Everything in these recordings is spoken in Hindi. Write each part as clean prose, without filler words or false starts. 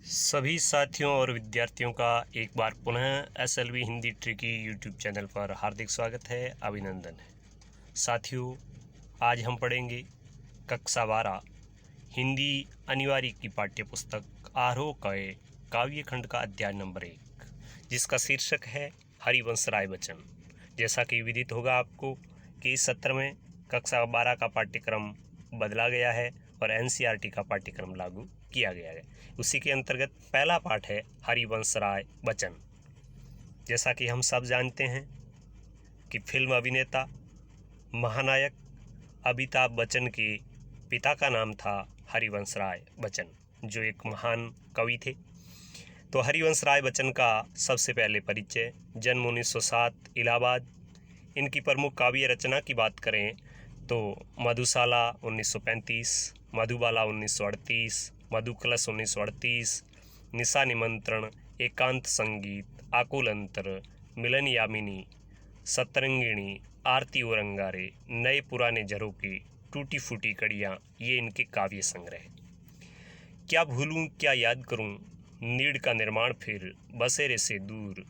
सभी साथियों और विद्यार्थियों का एक बार पुनः SLV Hindi tricky YouTube channel पर हार्दिक स्वागत है, अभिनंदन है। साथियों, आज हम पढ़ेंगे कक्षा 12 हिंदी अनिवार्य की पाठ्यपुस्तक आरोह के काव्य खंड का अध्याय नंबर 1, जिसका शीर्षक है हरिवंश राय बच्चन। जैसा कि विदित होगा आपको कि इस सत्र में कक्षा 12 का पाठ्यक्रम बदला गया है और एनसीईआरटी का पाठ्यक्रम लागू किया गया है। उसी के अंतर्गत पहला पाठ है हरिवंश राय बच्चन। जैसा कि हम सब जानते हैं कि फिल्म अभिनेता महानायक अमिताभ बच्चन के पिता का नाम था हरिवंश राय बच्चन, जो एक महान कवि थे। तो हरिवंश राय बच्चन का सबसे पहले परिचय, जन्म 1907 इलाहाबाद। इनकी प्रमुख काव्य रचना की बात करें तो मधुशाला 1935, मधुबाला 1938, मधुकलश 1938, निशा निमंत्रण, एकांत संगीत, आकुल अंतर, मिलन यामिनी, सतरंगिणी, आरती औरंगारे, नए पुराने झरोके, टूटी फूटी कड़ियाँ, ये इनके काव्य संग्रह। क्या भूलूं क्या याद करूं, नीड़ का निर्माण फिर, बसेरे से दूर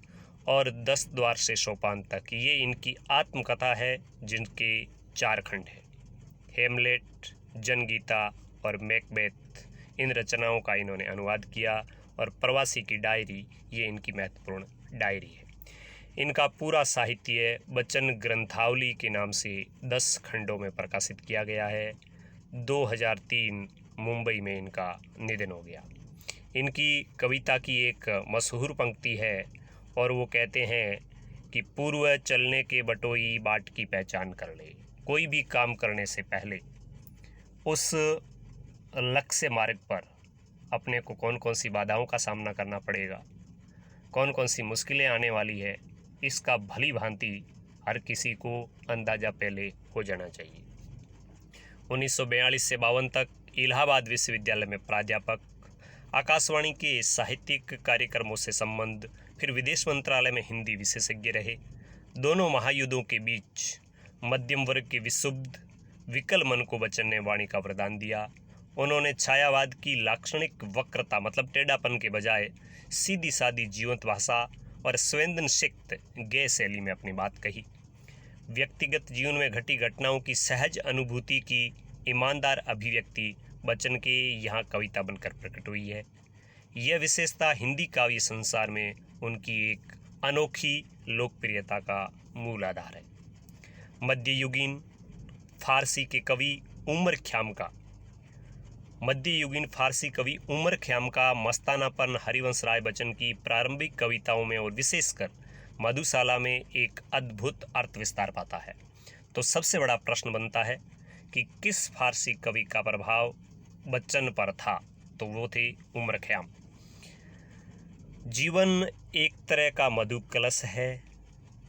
और 10 द्वार से सोपान तक, ये इनकी आत्मकथा है जिनके 4 खंड हैं। हेमलेट, जनगीता और मैकबेथ, इन रचनाओं का इन्होंने अनुवाद किया। और प्रवासी की डायरी, ये इनकी महत्वपूर्ण डायरी है। इनका पूरा साहित्य बच्चन ग्रंथावली के नाम से 10 खंडों में प्रकाशित किया गया है। 2003 मुंबई में इनका निधन हो गया। इनकी कविता की एक मशहूर पंक्ति है और वो कहते हैं कि पूर्व चलने के बटोई बाट की पहचान कर ले। कोई भी काम करने से पहले उस लक्ष्य मार्ग पर अपने को कौन कौन सी बाधाओं का सामना करना पड़ेगा, कौन कौन सी मुश्किलें आने वाली है, इसका भली भांति हर किसी को अंदाज़ा पहले हो जाना चाहिए। 1942 से 52 तक इलाहाबाद विश्वविद्यालय में प्राध्यापक, आकाशवाणी के साहित्यिक कार्यक्रमों से संबंध, फिर विदेश मंत्रालय में हिंदी विशेषज्ञ रहे। दोनों महायुद्धों के बीच मध्यम वर्ग के विशुद्ध विकल मन को बच्चन ने वाणी का वरदान दिया। उन्होंने छायावाद की लाक्षणिक वक्रता मतलब टेढ़ापन के बजाय सीधी सादी जीवंत भाषा और संवेदनशिक्त गय शैली में अपनी बात कही। व्यक्तिगत जीवन में घटी घटनाओं की सहज अनुभूति की ईमानदार अभिव्यक्ति बच्चन के यहाँ कविता बनकर प्रकट हुई है। यह विशेषता हिंदी काव्य संसार में उनकी एक अनोखी लोकप्रियता का मूल आधार है। मध्ययुगीन फारसी के कवि उमर ख़्याम का मस्तानापन हरिवंश राय बच्चन की प्रारंभिक कविताओं में और विशेषकर मधुशाला में एक अद्भुत अर्थ विस्तार पाता है। तो सबसे बड़ा प्रश्न बनता है कि किस फारसी कवि का प्रभाव बच्चन पर था, तो वो थे उमर ख़्याम। जीवन एक तरह का मधु कलश है,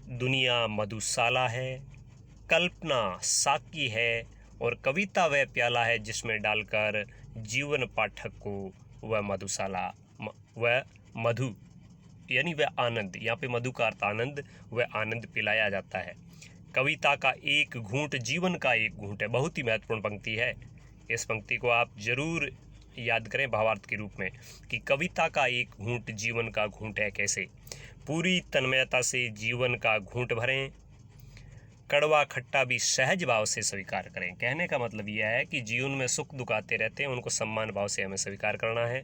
दुनिया मधुशाला है, कल्पना साकी है और कविता वह प्याला है जिसमें डालकर जीवन पाठक को वह मधुशाला, वह मधु यानी वह आनंद, यहाँ पे मधु का अर्थ आनंद, वह आनंद पिलाया जाता है। कविता का एक घूंट जीवन का एक घूंट है। बहुत ही महत्वपूर्ण पंक्ति है। इस पंक्ति को आप जरूर याद करें भावार्थ के रूप में कि कविता का एक घूंट जीवन का घूंट है। कैसे? पूरी तन्मयता से जीवन का घूंट भरें, कड़वा खट्टा भी सहज भाव से स्वीकार करें। कहने का मतलब यह है कि जीवन में सुख दुख आते रहते हैं, उनको सम्मान भाव से हमें स्वीकार करना है,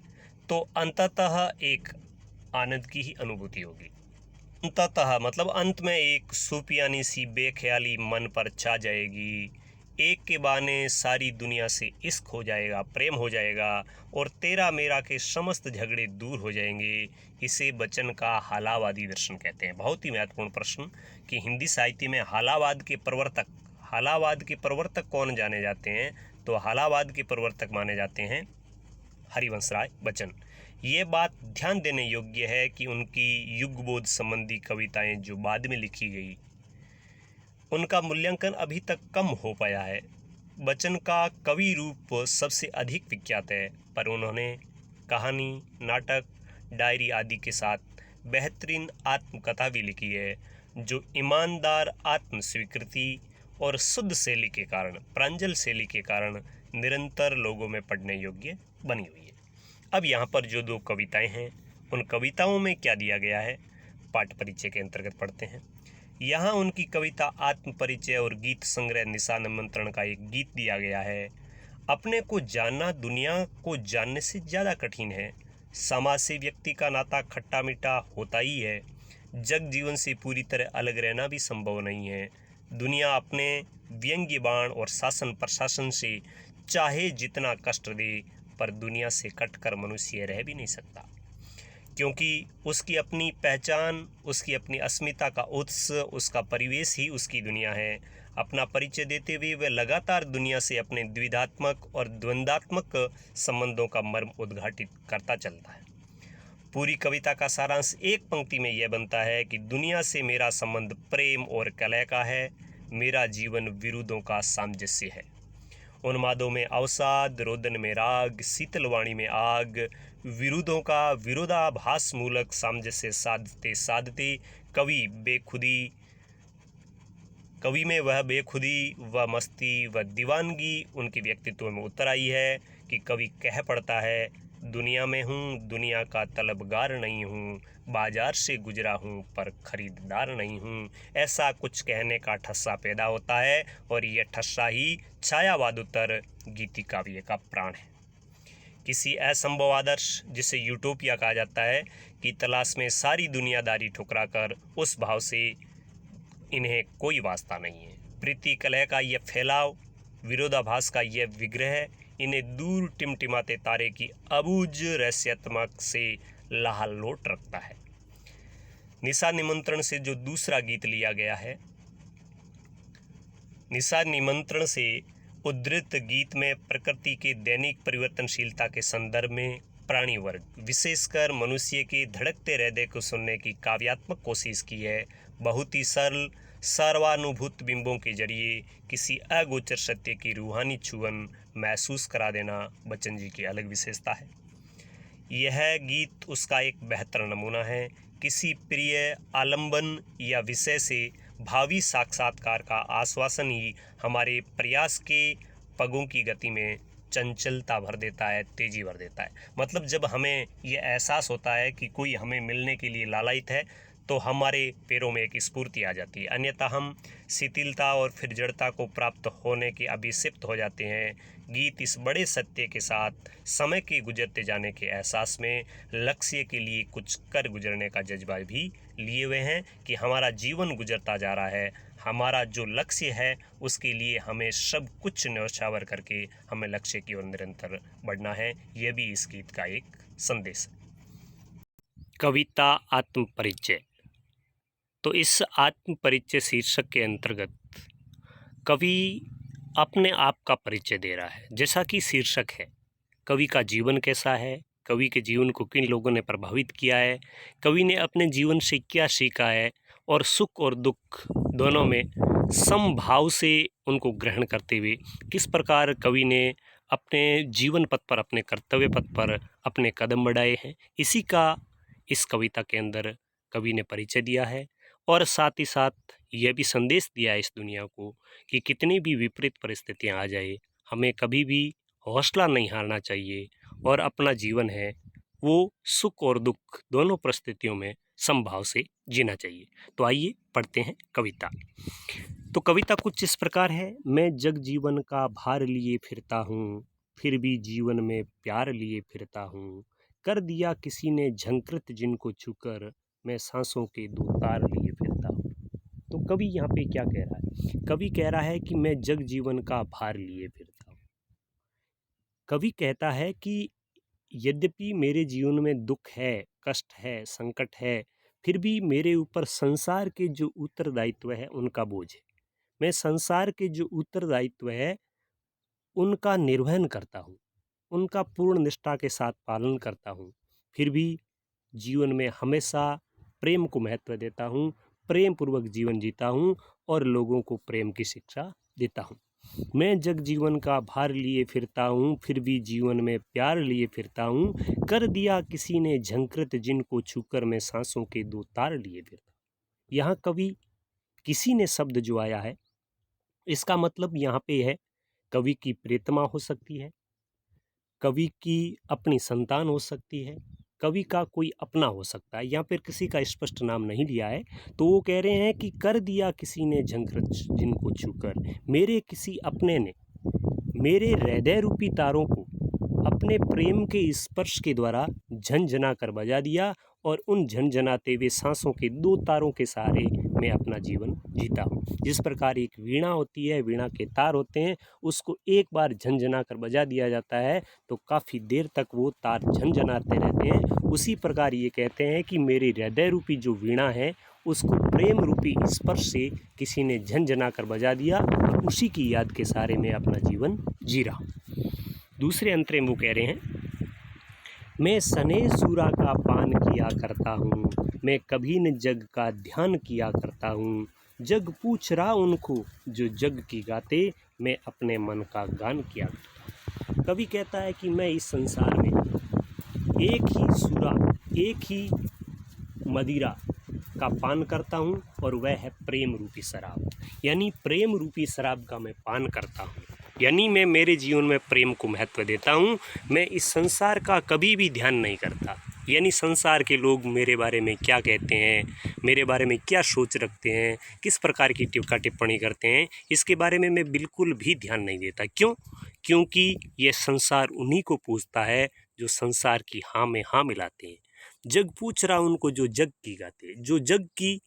तो अंततः एक आनंद की ही अनुभूति होगी। अंततः मतलब अंत में एक सूफियानी सी बेख्याली मन पर छा जाएगी। एक के बहाने सारी दुनिया से इश्क हो जाएगा, प्रेम हो जाएगा और तेरा मेरा के समस्त झगड़े दूर हो जाएंगे। इसे बच्चन का हालावादी दर्शन कहते हैं। बहुत ही महत्वपूर्ण प्रश्न कि हिंदी साहित्य में हालावाद के प्रवर्तक कौन जाने जाते हैं, तो हालावाद के प्रवर्तक माने जाते हैं हरिवंश राय बच्चन। ये बात ध्यान देने योग्य है कि उनकी युगबोध संबंधी कविताएं जो बाद में लिखी गई, उनका मूल्यांकन अभी तक कम हो पाया है। बच्चन का कवि रूप सबसे अधिक विख्यात है, पर उन्होंने कहानी, नाटक, डायरी आदि के साथ बेहतरीन आत्मकथा भी लिखी है, जो ईमानदार आत्म स्वीकृति और शुद्ध शैली के कारण, प्रांजल शैली के कारण निरंतर लोगों में पढ़ने योग्य बनी हुई है। अब यहाँ पर जो 2 कविताएं हैं, उन कविताओं में क्या दिया गया है, पाठ परिचय के अंतर्गत पढ़ते हैं। यहाँ उनकी कविता आत्म परिचय और गीत संग्रह निशा निमंत्रण का एक गीत दिया गया है। अपने को जानना दुनिया को जानने से ज़्यादा कठिन है। समाज से व्यक्ति का नाता खट्टा मीठा होता ही है। जग जीवन से पूरी तरह अलग रहना भी संभव नहीं है। दुनिया अपने व्यंग्य बाण और शासन प्रशासन से चाहे जितना कष्ट दे, पर दुनिया से कटकर मनुष्य रह भी नहीं सकता, क्योंकि उसकी अपनी पहचान, उसकी अपनी अस्मिता का उत्स, उसका परिवेश ही उसकी दुनिया है। अपना परिचय देते हुए वह लगातार दुनिया से अपने द्विधात्मक और द्वंद्वात्मक संबंधों का मर्म उद्घाटित करता चलता है। पूरी कविता का सारांश एक पंक्ति में यह बनता है कि दुनिया से मेरा संबंध प्रेम और कलह का है, मेरा जीवन विरोधों का सामंजस्य है। उन्मादों में अवसाद, रोदन में राग, शीतलवाणी में आग, विरोधों का विरोधाभास मूलक सामंजस्य साधते साधते कवि में वह बेखुदी, वह मस्ती, वह दीवानगी उनके व्यक्तित्व में उतर आई है कि कवि कह पड़ता है, दुनिया में हूँ, दुनिया का तलबगार नहीं हूँ, बाजार से गुजरा हूँ पर खरीददार नहीं हूँ। ऐसा कुछ कहने का ठस्सा पैदा होता है और यह ठस्सा ही छायावादोत्तर गीति काव्य का प्राण है। किसी असंभव आदर्श, जिसे यूटोपिया कहा जाता है, की तलाश में सारी दुनियादारी ठुकराकर उस भाव से इन्हें कोई वास्ता नहीं है। प्रीति कलह का यह फैलाव, विरोधाभास का यह विग्रह इन्हें दूर टिमटिमाते तारे की अबूझ रहस्यात्मक से लाहलोट रखता है। निशा निमंत्रण से जो दूसरा गीत लिया गया है, निशा निमंत्रण से उद्धृत गीत में प्रकृति के दैनिक परिवर्तनशीलता के संदर्भ में प्राणी वर्ग, विशेषकर मनुष्य के धड़कते हृदय को सुनने की काव्यात्मक कोशिश की है। बहुत ही सरल सर्वानुभूत बिंबों के जरिए किसी अगोचर सत्य की रूहानी छुअन महसूस करा देना बच्चन जी की अलग विशेषता है। यह गीत उसका एक बेहतर नमूना है। किसी प्रिय आलंबन या विषय से भावी साक्षात्कार का आश्वासन ही हमारे प्रयास के पगों की गति में चंचलता भर देता है, तेजी भर देता है। मतलब जब हमें यह एहसास होता है कि कोई हमें मिलने के लिए लालायित है, तो हमारे पैरों में एक स्फूर्ति आ जाती है, अन्यथा हम शिथिलता और फिर जड़ता को प्राप्त होने के अभिशिप्त हो जाते हैं। गीत इस बड़े सत्य के साथ समय के गुजरते जाने के एहसास में लक्ष्य के लिए कुछ कर गुजरने का जज्बा भी लिए हुए हैं कि हमारा जीवन गुजरता जा रहा है, हमारा जो लक्ष्य है उसके लिए हमें सब कुछ न्यौछावर करके हमें लक्ष्य की ओर निरंतर बढ़ना है। यह भी इस गीत का एक संदेश है। कविता आत्म परिचय। तो इस आत्म परिचय शीर्षक के अंतर्गत कवि अपने आप का परिचय दे रहा है। जैसा कि शीर्षक है, कवि का जीवन कैसा है, कवि के जीवन को किन लोगों ने प्रभावित किया है, कवि ने अपने जीवन से क्या सीखा है, और सुख और दुख दोनों में समभाव से उनको ग्रहण करते हुए किस प्रकार कवि ने अपने जीवन पथ पर, अपने कर्तव्य पथ पर अपने कदम बढ़ाए हैं, इसी का इस कविता के अंदर कवि ने परिचय दिया है। और साथ ही साथ यह भी संदेश दिया है इस दुनिया को कि कितनी भी विपरीत परिस्थितियां आ जाए, हमें कभी भी हौसला नहीं हारना चाहिए और अपना जीवन है वो सुख और दुख दोनों परिस्थितियों में समभाव से जीना चाहिए। तो आइए पढ़ते हैं कविता। तो कविता कुछ इस प्रकार है। मैं जग जीवन का भार लिए फिरता हूँ, फिर भी जीवन में प्यार लिए फिरता हूँ। कर दिया किसी ने झंकृत जिनको छूकर, मैं सांसों के दो तार लिए फिरता हूँ। तो कवि यहाँ पे क्या कह रहा है? कवि कह रहा है कि मैं जग जीवन का भार लिए फिरता हूँ। कवि कहता है कि यद्यपि मेरे जीवन में दुख है, कष्ट है, संकट है, फिर भी मेरे ऊपर संसार के जो उत्तरदायित्व है उनका बोझ है। मैं संसार के जो उत्तरदायित्व है उनका निर्वहन करता हूँ, उनका पूर्ण निष्ठा के साथ पालन करता हूँ। फिर भी जीवन में हमेशा प्रेम को महत्व देता हूँ, प्रेम पूर्वक जीवन जीता हूँ और लोगों को प्रेम की शिक्षा देता हूँ। मैं जग जीवन का भार लिए फिरता हूँ, फिर भी जीवन में प्यार लिए फिरता हूँ। कर दिया किसी ने झंकृत जिनको छूकर, मैं सांसों के दो तार लिए फिरता हूँ। यहाँ कवि किसी ने शब्द जो आया है, इसका मतलब यहाँ पे है कवि की प्रियतमा हो सकती है, कवि की अपनी संतान हो सकती है, कवि का कोई अपना हो सकता है। यहाँ पर किसी का स्पष्ट नाम नहीं लिया है। तो वो कह रहे हैं कि कर दिया किसी ने झंकृत जिनको छूकर, मेरे किसी अपने ने मेरे हृदय रूपी तारों को अपने प्रेम के स्पर्श के द्वारा झंझना कर बजा दिया, और उन झंझनाते हुए सांसों के 2 तारों के सहारे मैं अपना जीवन जीता हूँ। जिस प्रकार एक वीणा होती है, वीणा के तार होते हैं, उसको एक बार झंझना कर बजा दिया जाता है तो काफ़ी देर तक वो तार झंझनाते रहते हैं। उसी प्रकार ये कहते हैं कि मेरे हृदय रूपी जो वीणा है, उसको प्रेम रूपी स्पर्श से किसी ने झंझना कर बजा दिया, और उसी की याद के सहारे मैं अपना जीवन जी रहा हूँ। दूसरे अंतरे में वो कह रहे हैं, मैं सने सूरा का पान किया करता हूँ, मैं कभी न जग का ध्यान किया करता हूँ। जग पूछ रहा उनको जो जग की गाते, मैं अपने मन का गान किया करता हूँ। कवि कहता है कि मैं इस संसार में एक ही सूरा, एक ही मदिरा का पान करता हूँ, और वह है प्रेम रूपी शराब। यानी प्रेम रूपी शराब का मैं पान करता हूँ, यानी मैं मेरे जीवन में प्रेम को महत्व देता हूँ। मैं इस संसार का कभी भी ध्यान नहीं करता, यानी संसार के लोग मेरे बारे में क्या कहते हैं, मेरे बारे में क्या सोच रखते हैं, किस प्रकार की टिप्पणी टिप्पणी करते हैं, इसके बारे में मैं बिल्कुल भी ध्यान नहीं देता। क्यों? क्योंकि ये संसार उन्हीं को पूछता है जो संसार की हाँ में हाँ मिलाते हैं। जग पूछ रहा उनको जो जग की गाते, जो जग की,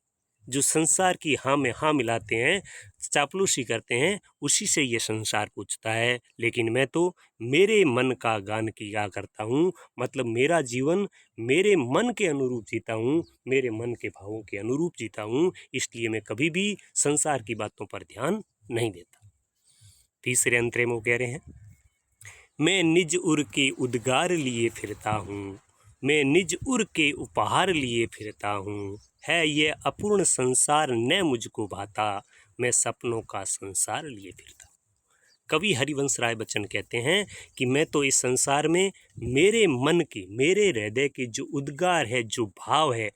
जो संसार की हाँ में हाँ मिलाते हैं, चापलूसी करते हैं, उसी से ये संसार पूछता है। लेकिन मैं तो मेरे मन का गान किया करता हूँ, मतलब मेरा जीवन मेरे मन के अनुरूप जीता हूँ, मेरे मन के भावों के अनुरूप जीता हूँ, इसलिए मैं कभी भी संसार की बातों पर ध्यान नहीं देता। तीसरे अंतरे में वो कह रहे हैं, मैं निज उर के उद्गार लिए फिरता हूँ, मैं निज उर के उपहार लिए फिरता हूँ। है ये अपूर्ण संसार न मुझको भाता, मैं सपनों का संसार लिए फिरता हूँ। कवि हरिवंश राय बच्चन कहते हैं कि मैं तो इस संसार में मेरे मन के, मेरे हृदय के जो उद्गार है, जो भाव है,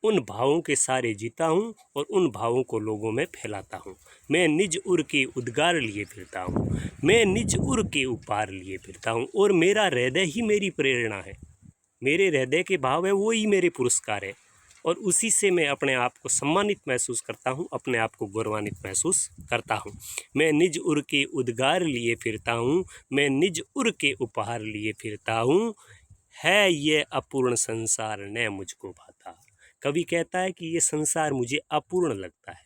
उन भावों के सारे जीता हूँ, और उन भावों को लोगों में फैलाता हूँ। मैं निज उर के उद्गार लिए फिरता हूँ, मैं निज उर के उपहार लिए फिरता हूँ, और मेरा हृदय ही मेरी प्रेरणा है, मेरे हृदय के भाव है वो ही मेरे पुरस्कार है, और उसी से मैं अपने आप को सम्मानित महसूस करता हूँ, अपने आप को गौरवान्वित महसूस करता हूँ। मैं निज उर के उद्गार लिए फिरता हूँ, मैं निज उर के उपहार लिए फिरता हूँ। है ये अपूर्ण संसार न मुझको भाता। कवि कहता है कि ये संसार मुझे अपूर्ण लगता है,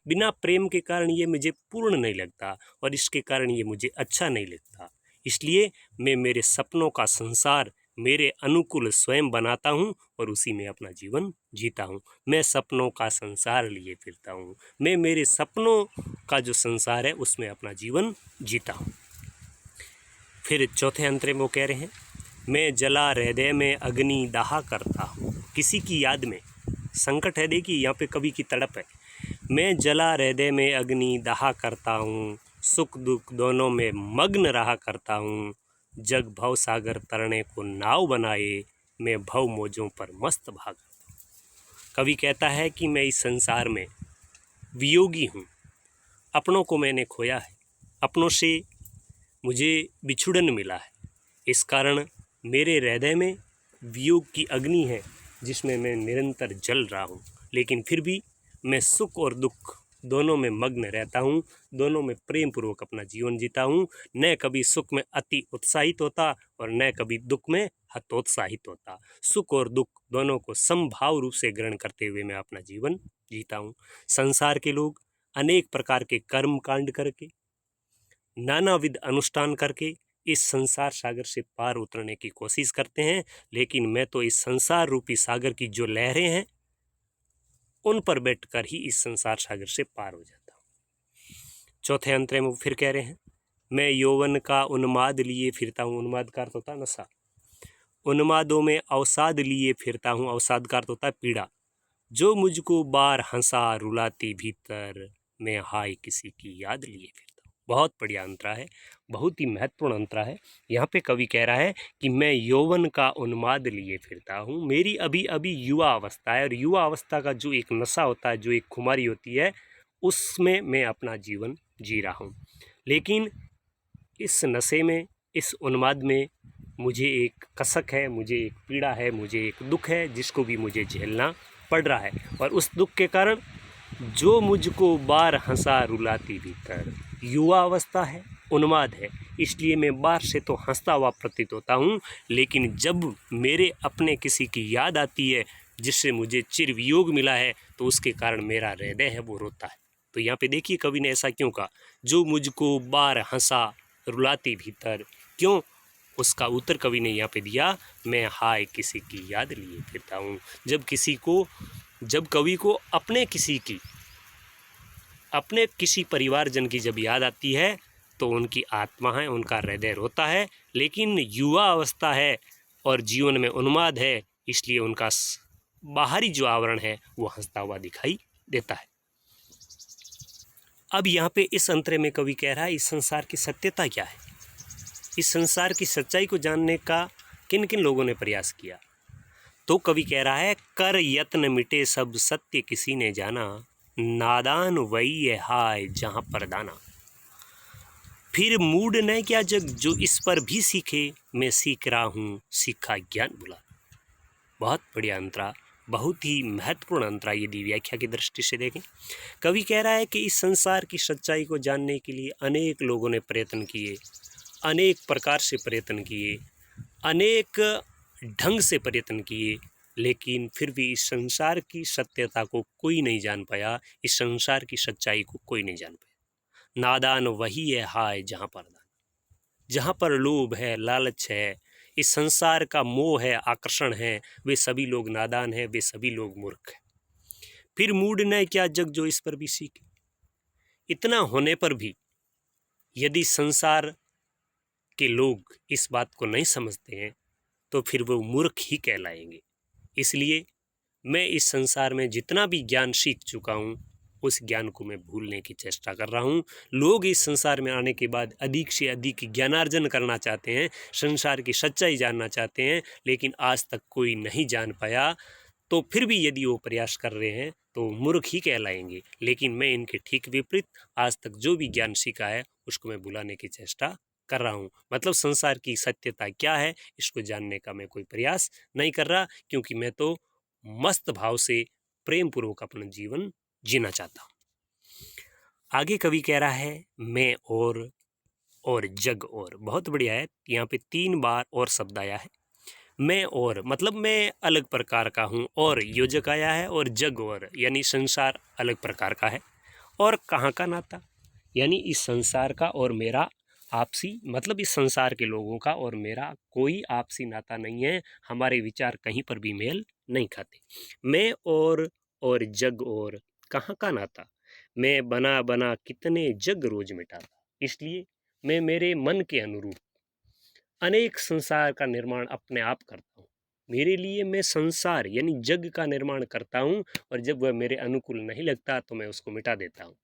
बिना प्रेम के कारण ये मुझे पूर्ण नहीं लगता, और इसके कारण ये मुझे अच्छा नहीं लगता। इसलिए मैं मेरे सपनों का संसार मेरे अनुकूल स्वयं बनाता हूँ, और उसी में अपना जीवन जीता हूँ। मैं सपनों का संसार लिए फिरता हूँ, मैं मेरे सपनों का जो संसार है उसमें अपना जीवन जीता हूँ। फिर चौथे अंतरे में वो कह रहे हैं, मैं जला हृदय में अग्नि दाहा करता हूँ। किसी की याद में संकट है, देखिए यहाँ पे कवि की तड़प है। मैं जला हृदय में अग्नि दाहा करता हूँ, सुख दुख दोनों में मग्न रहा करता हूँ। जग भव सागर तरने को नाव बनाए, मैं भव मौजों पर मस्त भाग। कवि कहता है कि मैं इस संसार में वियोगी हूँ, अपनों को मैंने खोया है, अपनों से मुझे बिछुड़न मिला है। इस कारण मेरे हृदय में वियोग की अग्नि है, जिसमें मैं निरंतर जल रहा हूँ, लेकिन फिर भी मैं सुख और दुख दोनों में मग्न रहता हूँ, दोनों में प्रेम पूर्वक अपना जीवन जीता हूँ। न कभी सुख में अति उत्साहित होता, और न कभी दुख में हतोत्साहित होता। सुख और दुख दोनों को समभाव रूप से ग्रहण करते हुए मैं अपना जीवन जीता हूँ। संसार के लोग अनेक प्रकार के कर्म कांड करके, नानाविध अनुष्ठान करके इस संसार सागर से पार उतरने की कोशिश करते हैं, लेकिन मैं तो इस संसार रूपी सागर की जो लहरें हैं उन पर बैठकर ही इस संसार सागर से पार हो जाता हूँ। चौथे अंतरे में फिर कह रहे हैं, मैं यौवन का उन्माद लिए फिरता हूँ। उन्माद का अर्थ होता है नशा। उन्मादों में अवसाद लिए फिरता हूँ। अवसाद का अर्थ होता है पीड़ा। जो मुझको बार हंसा रुलाती भीतर, मैं हाय किसी की याद लिए फिरता हूँ। बहुत बढ़िया अंतरा है, बहुत ही महत्वपूर्ण अंतरा है। यहाँ पे कवि कह रहा है कि मैं यौवन का उन्माद लिए फिरता हूँ। मेरी अभी अभी युवा अवस्था है, और युवा अवस्था का जो एक नशा होता है, जो एक खुमारी होती है, उसमें मैं अपना जीवन जी रहा हूँ। लेकिन इस नशे में, इस उन्माद में मुझे एक कसक है, मुझे एक पीड़ा है, मुझे एक दुख है जिसको भी मुझे झेलना पड़ रहा है। और उस दुख के कारण जो मुझको बार हंसा रुलाती भीतर, युवा अवस्था है, उन्माद है, इसलिए मैं बाहर से तो हंसता हुआ प्रतीत होता हूँ, लेकिन जब मेरे अपने किसी की याद आती है जिससे मुझे चिर वियोग मिला है तो उसके कारण मेरा हृदय है वो रोता है। तो यहाँ पे देखिए कवि ने ऐसा क्यों कहा, जो मुझको बार हंसा रुलाती भीतर, क्यों? उसका उत्तर कवि ने यहाँ पे दिया, मैं हाय किसी की याद लिए फिरता हूँ। जब कवि को अपने किसी परिवारजन की जब याद आती है तो उनकी आत्मा है, उनका हृदय रोता है, लेकिन युवा अवस्था है और जीवन में उन्माद है, इसलिए उनका बाहरी जो आवरण है वो हंसता हुआ दिखाई देता है। अब यहाँ पे इस अंतरे में कवि कह रहा है, इस संसार की सत्यता क्या है, इस संसार की सच्चाई को जानने का किन किन लोगों ने प्रयास किया। तो कवि कह रहा है, कर यत्न मिटे सब सत्य किसी ने जाना, नादान वही है हाय जहाँ पर दाना। फिर मूड न क्या जग जो इस पर भी सीखे, मैं सीख रहा हूँ सीखा ज्ञान बुला। बहुत बढ़िया अंतरा, बहुत ही महत्वपूर्ण अंतरा यदि व्याख्या की दृष्टि से देखें। कवि कह रहा है कि इस संसार की सच्चाई को जानने के लिए अनेक लोगों ने प्रयत्न किए, अनेक प्रकार से प्रयत्न किए, अनेक ढंग से प्रयत्न किए, लेकिन फिर भी इस संसार की सत्यता को कोई नहीं जान पाया, इस संसार की सच्चाई को कोई नहीं जान पाया। नादान वही है हाय जहाँ पर दान, जहाँ पर लोभ है, लालच है, इस संसार का मोह है, आकर्षण है, वे सभी लोग नादान हैं, वे सभी लोग मूर्ख हैं। फिर मूड न क्या जग जो इस पर भी सीखे, इतना होने पर भी यदि संसार के लोग इस बात को नहीं समझते हैं तो फिर वो मूर्ख ही कहलाएंगे। इसलिए मैं इस संसार में जितना भी ज्ञान सीख चुका हूँ उस ज्ञान को मैं भूलने की चेष्टा कर रहा हूँ। लोग इस संसार में आने के बाद अधिक से अधिक ज्ञानार्जन करना चाहते हैं, संसार की सच्चाई जानना चाहते हैं, लेकिन आज तक कोई नहीं जान पाया। तो फिर भी यदि वो प्रयास कर रहे हैं तो मूर्ख ही कहलाएंगे। लेकिन मैं इनके ठीक विपरीत आज तक जो भी ज्ञान सीखा है उसको मैं भुलाने की चेष्टा कर रहा हूँ। मतलब संसार की सत्यता क्या है इसको जानने का मैं कोई प्रयास नहीं कर रहा, क्योंकि मैं तो मस्त भाव से प्रेम पूर्वक अपना जीवन जीना चाहता हूँ। आगे कवि कह रहा है, मैं और जग और। बहुत बढ़िया है, यहाँ पे 3 बार और शब्द आया है। मैं और मतलब मैं अलग प्रकार का हूँ, और योजक आया है, और जग और यानी संसार अलग प्रकार का है। और कहाँ का नाता, यानी इस संसार का और मेरा आपसी, मतलब इस संसार के लोगों का और मेरा कोई आपसी नाता नहीं है, हमारे विचार कहीं पर भी मेल नहीं खाते। मैं और जग और कहाँ का नाता, मैं बना बना कितने जग रोज मिटाता, इसलिए मैं मेरे मन के अनुरूप अनेक संसार का निर्माण अपने आप करता हूँ। मेरे लिए मैं संसार यानी जग का निर्माण करता हूँ, और जब वह मेरे अनुकूल नहीं लगता तो मैं उसको मिटा देता हूँ।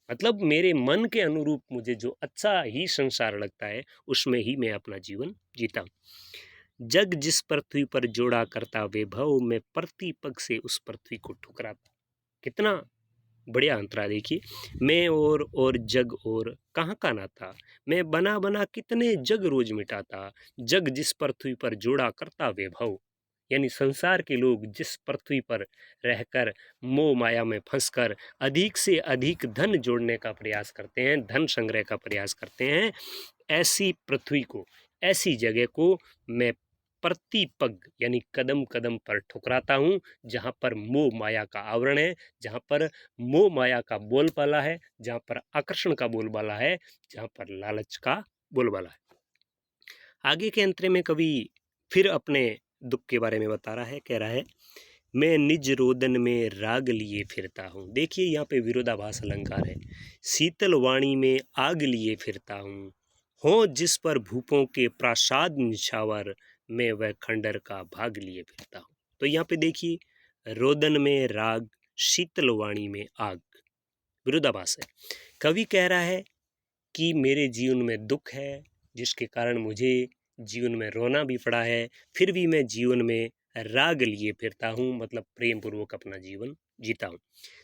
मतलब मेरे मन के अनुरूप मुझे जो अच्छा ही संसार लगता है उसमें ही मैं अपना जीवन जीता हूँ। जग जिस पृथ्वी पर जोड़ा करता वैभव, मैं प्रति पग से उस पृथ्वी को ठुकराता। कितना बढ़िया अंतरा देखिए, मैं और जग और कहाँ का नाता, मैं बना बना कितने जग रोज मिटाता, जग जिस पृथ्वी पर जोड़ा करता वैभव, यानी संसार के लोग जिस पृथ्वी पर रहकर मोह माया में फंसकर अधिक से अधिक धन जोड़ने का प्रयास करते हैं, धन संग्रह का प्रयास करते हैं, ऐसी पृथ्वी को, ऐसी जगह को मैं प्रति पग यानी कदम कदम पर ठुकराता हूँ, जहाँ पर मोह माया का आवरण है, जहाँ पर मोह माया का बोलबाला है, जहाँ पर आकर्षण का बोलबाला है, जहाँ पर लालच का बोलबाला है। आगे के अंतरे में कवि फिर अपने दुख के बारे में बता रहा है, कह रहा है, मैं निज रोदन में राग लिए फिरता हूँ। देखिए यहाँ पे विरोधाभास अलंकार है। शीतल वाणी में आग लिए फिरता हूँ, हो जिस पर भूपों के प्रासाद निछावर, मैं वह खंडर का भाग लिए फिरता हूँ। तो यहाँ पे देखिए, रोदन में राग, शीतल वाणी में आग, विरोधाभास है। कवि कह रहा है कि मेरे जीवन में दुख है जिसके कारण मुझे जीवन में रोना भी पड़ा है, फिर भी मैं जीवन में राग लिए फिरता हूँ, मतलब प्रेम पूर्वक अपना जीवन जीता हूँ।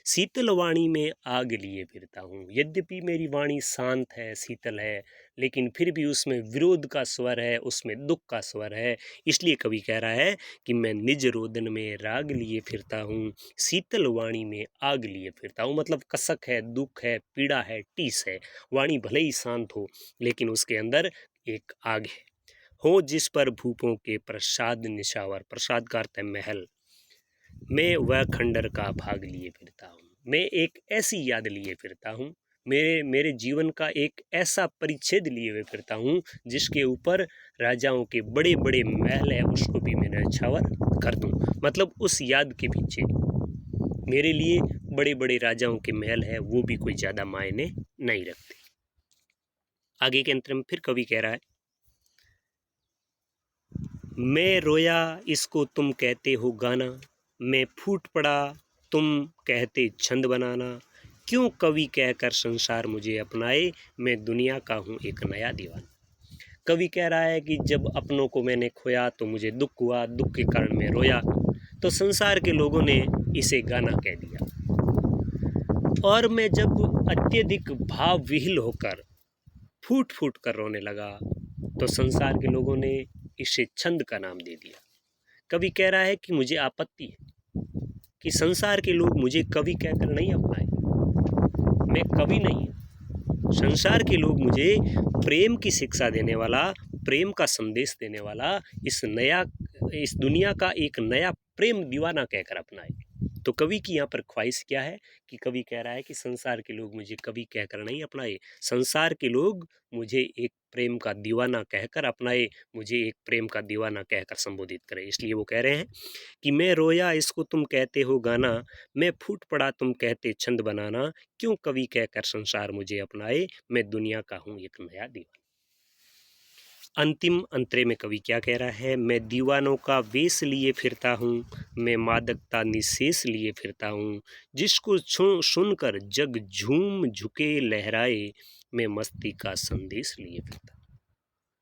शीतल वाणी में आग लिए फिरता हूँ, यद्यपि मेरी वाणी शांत है, शीतल है, लेकिन फिर भी उसमें विरोध का स्वर है, उसमें दुख का स्वर है। इसलिए कवि कह रहा है कि मैं निज रोदन में राग लिए फिरता हूँ, शीतल वाणी में आग लिए फिरता हूँ। मतलब कसक है, दुख है, पीड़ा है, टीस है। वाणी भले ही शांत हो, लेकिन उसके अंदर एक आग है। हो जिस पर भूपों के प्रसाद निशावर, प्रसाद का अर्थ है महल, मैं वह खंडर का भाग लिए फिरता हूँ। मैं एक ऐसी याद लिए फिरता हूँ, मेरे जीवन का एक ऐसा परिच्छेद लिए हुए फिरता हूँ जिसके ऊपर राजाओं के बड़े बड़े महल है, उसको भी मैं न्यौछावर कर दूँ। मतलब उस याद के पीछे मेरे लिए बड़े बड़े राजाओं के महल है, वो भी कोई ज़्यादा मायने नहीं रखते। आगे के अंतर में फिर कवि कह रहा है, मैं रोया इसको तुम कहते हो गाना, मैं फूट पड़ा तुम कहते छंद बनाना, क्यों कवि कहकर संसार मुझे अपनाए, मैं दुनिया का हूँ एक नया दीवाना। कवि कह रहा है कि जब अपनों को मैंने खोया तो मुझे दुख हुआ, दुख के कारण मैं रोया, तो संसार के लोगों ने इसे गाना कह दिया। और मैं जब अत्यधिक भाव विह्वल होकर फूट फूट कर रोने लगा तो संसार के लोगों ने इसे छंद का नाम दे दिया। कवि कह रहा है कि मुझे आपत्ति है कि संसार के लोग मुझे कवि कहकर नहीं अपनाए, मैं कवि नहीं हूँ। संसार के लोग मुझे प्रेम की शिक्षा देने वाला, प्रेम का संदेश देने वाला, इस दुनिया का एक नया प्रेम दीवाना कहकर अपनाए। तो कवि की यहाँ पर ख्वाहिश क्या है कि कवि कह रहा है कि संसार के लोग मुझे कवि कहकर नहीं अपनाए, संसार के लोग मुझे एक प्रेम का दीवाना कहकर अपनाए, मुझे एक प्रेम का दीवाना कहकर संबोधित करें। इसलिए वो कह रहे हैं कि मैं रोया इसको तुम कहते हो गाना, मैं फूट पड़ा तुम कहते छंद बनाना, क्यों कवि कहकर संसार मुझे अपनाए, मैं दुनिया का हूँ एक नया दीवाना। अंतिम अंतरे में कवि क्या कह रहा है, मैं दीवानों का वेश लिए फिरता हूँ, मैं मादकता निशेष लिए फिरता हूँ, जिसको सुनकर जग झूम झुके लहराए, मैं मस्ती का संदेश लिए फिरता हूँ।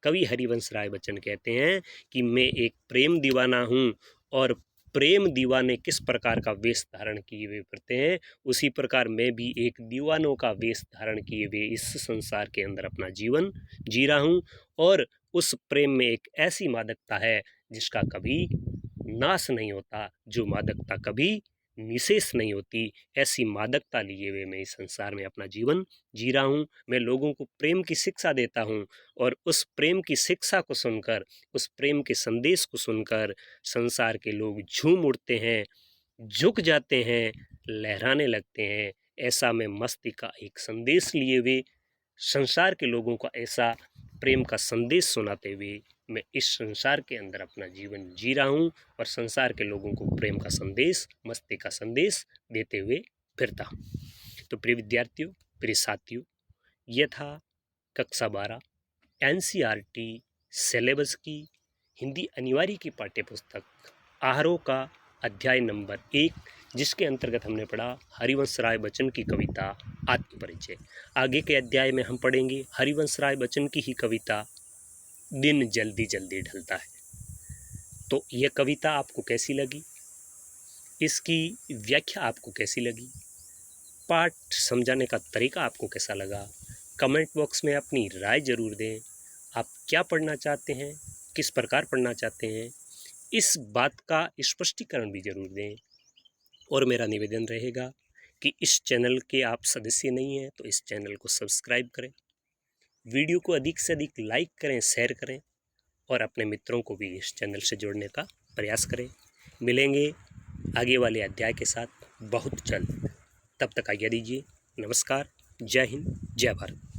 कवि हरिवंश राय बच्चन कहते हैं कि मैं एक प्रेम दीवाना हूँ, और प्रेम दीवाने किस प्रकार का वेश धारण किए हुए फिरते हैं, उसी प्रकार मैं भी एक दीवानों का वेश धारण किए हुए इस संसार के अंदर अपना जीवन जी रहा हूँ। और उस प्रेम में एक ऐसी मादकता है जिसका कभी नाश नहीं होता, जो मादकता कभी निशेष नहीं होती। ऐसी मादकता लिए हुए मैं इस संसार में अपना जीवन जी रहा हूँ। मैं लोगों को प्रेम की शिक्षा देता हूँ, और उस प्रेम की शिक्षा को सुनकर, उस प्रेम के संदेश को सुनकर संसार के लोग झूम उठते हैं, झुक जाते हैं, लहराने लगते हैं। ऐसा मैं मस्ती का एक संदेश लिए हुए संसार के लोगों को ऐसा प्रेम का संदेश सुनाते हुए मैं इस संसार के अंदर अपना जीवन जी रहा हूँ, और संसार के लोगों को प्रेम का संदेश, मस्ती का संदेश देते हुए फिरता हूँ। तो प्रिय विद्यार्थियों, प्रिय साथियों, यह था कक्षा 12 NCERT सिलेबस की हिंदी अनिवार्य की पाठ्यपुस्तक आहारों का अध्याय नंबर 1, जिसके अंतर्गत हमने पढ़ा हरिवंश राय बच्चन की कविता आत्मपरिचय। आगे के अध्याय में हम पढ़ेंगे हरिवंश राय बच्चन की ही कविता दिन जल्दी जल्दी ढलता है। तो यह कविता आपको कैसी लगी, इसकी व्याख्या आपको कैसी लगी, पाठ समझाने का तरीका आपको कैसा लगा, कमेंट बॉक्स में अपनी राय ज़रूर दें। आप क्या पढ़ना चाहते हैं, किस प्रकार पढ़ना चाहते हैं, इस बात का स्पष्टीकरण भी ज़रूर दें। और मेरा निवेदन रहेगा कि इस चैनल के आप सदस्य नहीं हैं तो इस चैनल को सब्सक्राइब करें, वीडियो को अधिक से अधिक लाइक करें, शेयर करें, और अपने मित्रों को भी इस चैनल से जोड़ने का प्रयास करें। मिलेंगे आगे वाले अध्याय के साथ बहुत जल्द। तब तक आज्ञा दीजिए। नमस्कार, जय हिंद, जय भारत।